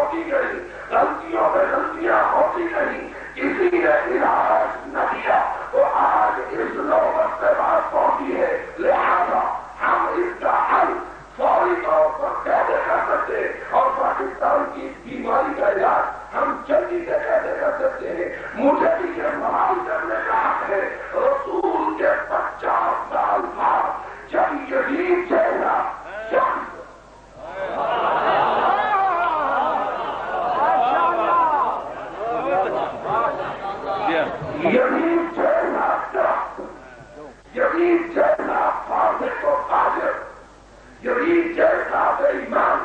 ہوتی گئی، غلطیوں میں غلطیاں ہوتی گئی، کسی نے علاج نہ کیا تو آج اس نوبت پہ بات پہنچی ہے. لہذا ہم اس کا حل فوری طور پر کیسے کر سکتے ہیں اور پاکستان کی بیماری کا علاج ہم جلدی سے کیسے کر سکتے ہیں؟ مجھے بھی یہ سوال کرنے کا حق ہے. رسول کے 50 سال بعد جب یزید جیسا شخص یزید جیسا شخص، یزید جیسا فاسق و فاجر، یزید جیسا بے ایمان،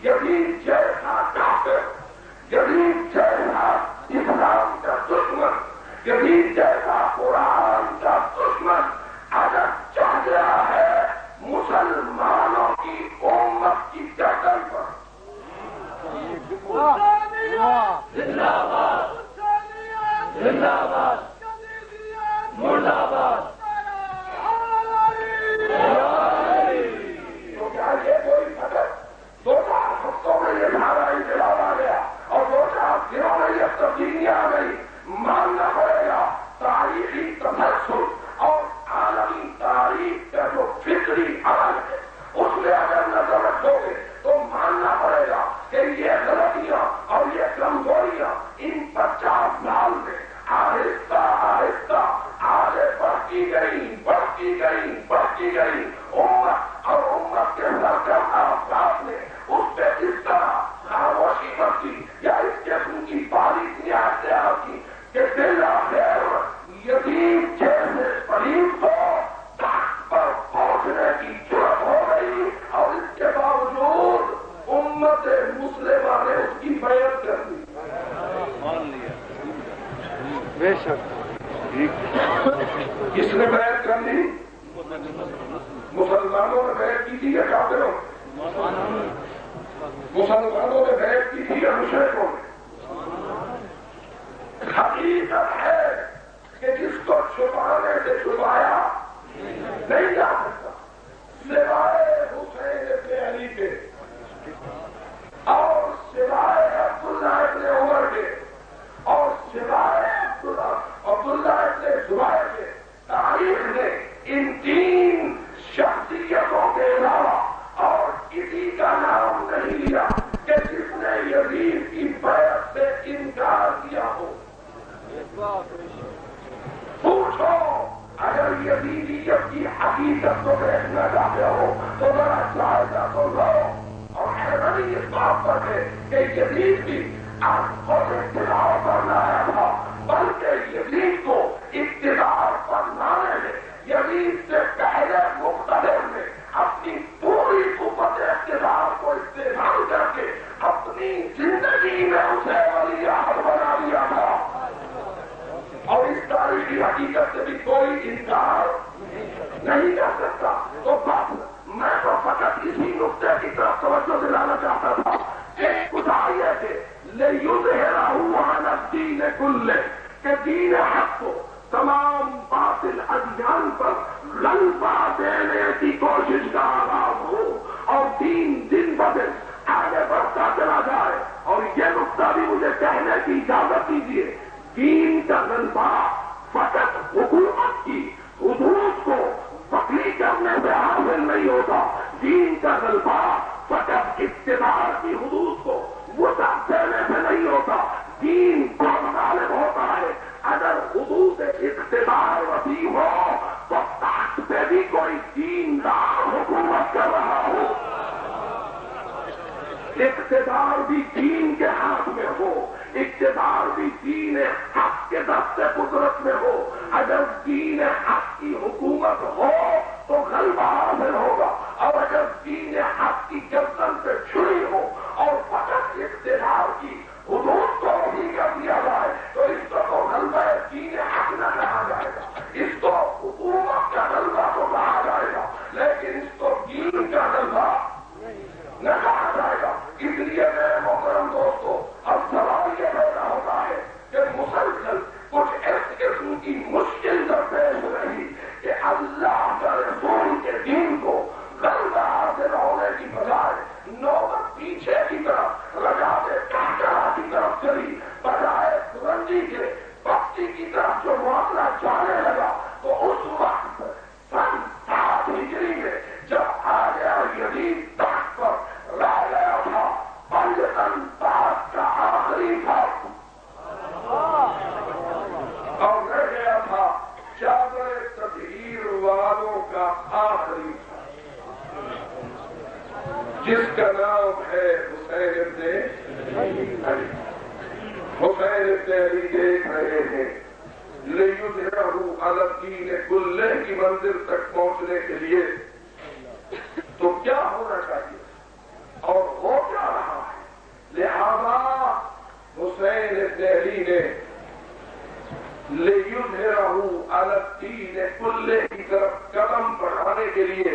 یزید جیسا کافر، یزید جیسا اسلام کا دشمن، یزید جیسا قرآن کا دشمن اگر چڑھ گیا ہے مسلمانوں کی امت کی گردن پر. زندہ باد، زندہ باد، مرد آباد. تو کیا یہ کوئی فقط 2-4 ہفتوں میں یہ نعرہ انقلاب آ گیا اور 2-4 دنوں میں یہ تبدیلی آ گئی؟ ماننا پڑے گا تاریخی تسلسل اور عالمی تاریخ کا جو فکری عمل ہے اس میں اگر نظر رکھو گے تو ماننا پڑے گا کہ یہ غلطیاں اور یہ کمزوریاں ان 50 سال میں آہستہ آہستہ آگے بڑھتی گئی، بڑھتی گئی، بڑھتی گئی. امت اور امت کے سرکردہ افراد نے اس پہ اس طرح خاموشی برتی یا اس قسم کی باریکیاں اختیار کی کہ بالآخر یزید جیسے پلیت کو تخت پر پہنچنے کی جرأت ہو گئی اور اس کے باوجود امت مسلمہ نے اس کی بیعت کر دی. بے شک کس نے بیعت کر لی؟ مسلمانوں نے بیعت کی تھی یا کافروں نے؟ مسلمانوں نے بیعت کی تھی یا مشرکوں نے؟ حقیقت ہے کہ جس کو چھپانے سے چھپایا نہیں جا سکتا سوائے حسین ابن علی کے اور سوائے عبداللہ ابن عمر کے اور سوائے عبداللہ ابن زبیر کے. تاریخ نے ان 3 شخصیتوں کے علاوہ اور کسی کا نام نہیں لیا کہ جس نے یزید کی بیعت سے انکار کیا ہو. پوچھو اگر یزیدیت کی حقیقت کو دیکھنا چاہتے ہو تو ذرا جائزہ تو لو. اور حیرانی اس بات پر ہے کہ یزید بھی خود اقتدار پر لایا تھا بلکہ یزید کو اقتدار پر لانے میں یزید سے پہلے مقتدر نے اپنی پوری قوت اقتدار کو استعمال کر کے اپنی زندگی میں اسے ولی عہد بنا دیا تھا. اور اس تاریخی حقیقت سے بھی کوئی انکار نہیں کر سکتا. تو بس میں تو فقط اسی نقطے کی طرف توجہ دلانا چاہتا تھا کہ خدا یہ کہ لِيُظْهِرَهُ عَلَى الدِّينِ كُلِّهِ کہ دین حق کو تمام باطل ادیان پر غلبہ دینے کی کوشش کا آغاز ہو اور دین دن بدن آگے بڑھتا چلا جائے. اور یہ نقطہ بھی مجھے کہنے کی اجازت دیجیے، دین کا غلبہ فقط حکومت کی حدود کو پکڑی کرنے سے حاصل نہیں ہوتا. دین کا غلبہ فقط اقتدار کی حدود کو وسعت دینے سے نہیں ہوتا. دین کو غالب ہوتا ہے اگر حدود اقتدار وسیع ہو تو تخت پہ بھی کوئی دیندار حکومت کر رہا ہو. اقتدار بھی دین کے ہاتھ میں ہو، اقتدار بھی دین حق کے دست قدرت میں ہو. اگر دین حق کی حکومت ہو تو غلبہ حاصل ہوگا اور اگر دین حق کی گردن پہ چھری ہو اور فقط اقتدار کی حدود کو نہیں کر دیا جائے تو اس کو غلبہ دین حق نہ کہا جائے گا، اس کو حکومت کا غلبہ تو کہا جائے گا لیکن اس کو دین کا غلبہ نہ کہا جائے گا. اس لیے میرے محترم دوستو اب سوال یہ پیدا ہوتا ہے کہ مسلسل کچھ اس قسم کی مشکل درپیش رہی کہ اللہ کا رسول کے دین کو غلبہ حاصل ہونے کی بجائے نوبت پیچھے کی طرف لگاتے یزید تخت پر رہ گیا تھا، پنجتن تحت کا آخری تھا اور رہ گیا تھا چادر تطہیر والوں کا آخری تھا، جس کا نام ہے حسین ابن علی۔ حسین ابن علی دیکھ رہے ہیں لِيُظْهِرَهُ عَلَى الدِّينِ كُلِّهِ کی منزل تک پہنچنے کے لیے تو کیا ہونا چاہیے اور ہو کیا رہا ہے؟ لہذا حسین ابن علی نے لِيُظْهِرَهُ عَلَى الدِّينِ كُلِّهِ کی طرف قدم بڑھانے کے لیے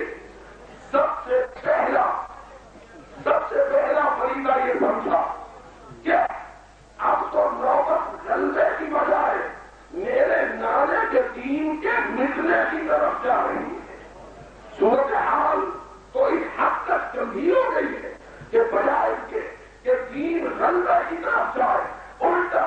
سب سے پہلا فریضہ یہ سمجھا کہ اب تو نوبت غلبے کی بجائے میرے نانے کے دین کے مٹنے کی طرف جا رہی ہے۔ صورتحال تو اس حد تک گمبھیر ہو گئی ہے کہ بجائے اس کے کہ دین غلبے کی طرف جائے، الٹا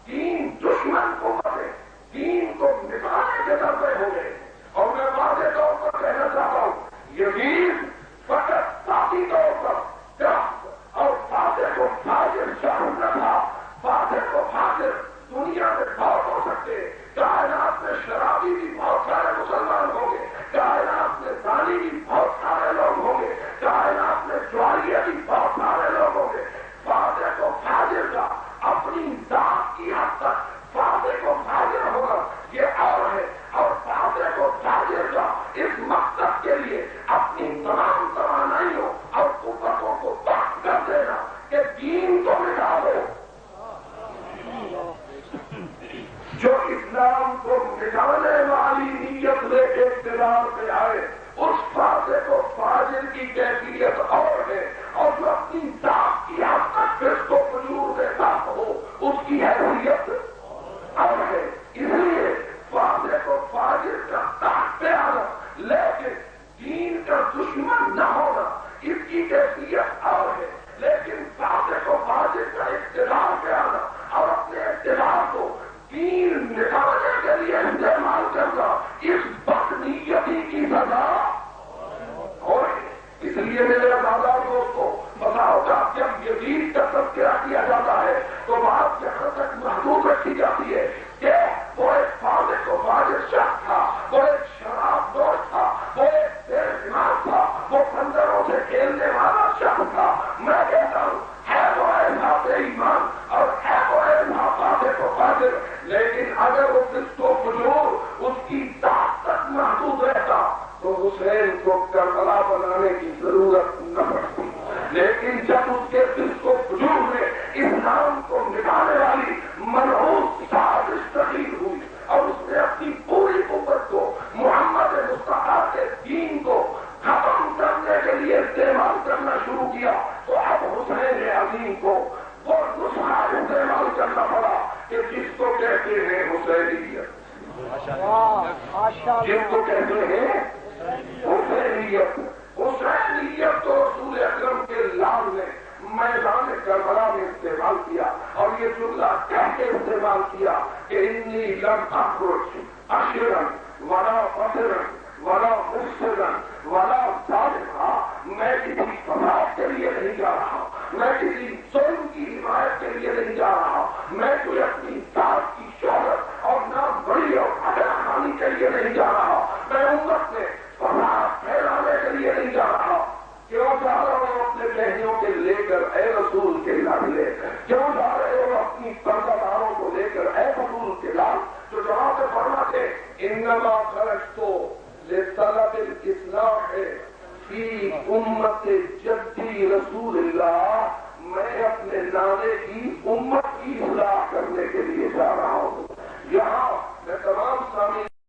دین دشمن کو مرے، دین کو مٹانے کے درپے ہو گئے۔ اور میں واضح طور پر کہنا چاہتا ہوں، یزید فقط ذاتی طور پر اور فاتح کو فاجر شاہد نہ تھا، فاتح کو فاجر دنیا میں بہت ہو سکتے، کائنات میں شرابی بھی بہت سارے مسلمان ہوں گے، کائنات میں زانی بھی بہت سارے لوگ ہوں گے، کائنات میں جواریہ بھی بہت سارے لوگ ہوں گے۔ فاتح کو فاجر کا اپنی ذات کی حد تک فاتح کو فاجر ہونا یہ اور ہے، اور فاتح کو فاجر کا اس مقصد کے لیے اپنی تمام توانائیوں اور قوتوں کو وقف کر دینا کہ دین کو مٹا دو۔ جو اسلام کو مٹانے والی نیت لے کے اقتدار پہ آئے، اس فاتح کو فاجر کی کیفیت اور ہے، اور جو اپنی ذات کی حد تک فسق و فجور کے ساتھ ہو اس کی حیثیت اور ہے۔ اس لیے فاتح کو فاجر کا تحت پہ آنا لیکن دین کا دشمن نہ ہونا اس کی کیفیت اور ہے، لیکن فاتح کو فاجر کا اقتدار پہ آنا اور اپنے اقتدار کو دین مٹانے کے لیے استعمال کرنا اس بدنیتی کی سزا اور اس لیے میرے دادا دوستوں بتاؤ گا جب یزید کا تذکرہ کیا جاتا ہے تو بات یہاں تک محدود رکھی جاتی ہے کہ وہ ایک فاتح کو فاجر شخص تھا، وہ ایک شراب نوش تھا، وہ ایک بے دماغ تھا، وہ خنجروں سے کھیلنے والا شخص تھا۔ میں کہتا ہوں ہے وہ ایسا بے ایمان اور ہے وہ ایسا فاتح کو فاجر، لیکن اگر وہ فسق و فجور اس کی ذات تک محدود رہتا تو حسین کو کربلا بنانے کی ضرورت نہ پڑتی، لیکن جب اس کے فسق و فجور میں اسلام کو مٹانے والی منحوس سازش تشکیل ہوئی اور اس نے اپنی پوری قوت کو محمد مصطفیٰ کے دین کو ختم کرنے کے لیے استعمال کرنا شروع کیا تو اب حسین عظیم کو وہ نسخہ استعمال کرنا پڑا کہ جس کو کہتے ہیں حسینیت، جس کو کہتے ہیں حسینیت۔ حسینیت تو رسول اکرم کے لال نے میدان کربلا میں استعمال کیا اور یہ جملہ کہہ کے استعمال کیا کہ انی لم اخرج اشرا ولا فسرا ولا مفسدا ولا ظالما، میں کسی فساد کے لیے نہیں جا رہا، میں کسی ظلم کی حمایت کے لیے نہیں جا رہا، میں کوئی اپنی ذات کی شہرت اور نام بڑی اور ادا خانی کے لیے نہیں جا رہا، میں امت میں فساد پھیلانے کے لیے نہیں جا رہا۔ کیوں جا رہے ہو اپنے بہنوں کے لے کر اے رسول کے لاڈلے؟ کیوں جا رہے ہو اپنی پردہ داروں کو لے کر اے رسول کے لال؟ جو جواب فرماتے انما خرجت لطلب الاصلاح فی امت جدی رسول اللہ، میں اپنے نانے کی امت کی اصلاح کرنے کے لیے جا رہا ہوں۔ یہاں میں تمام سامعین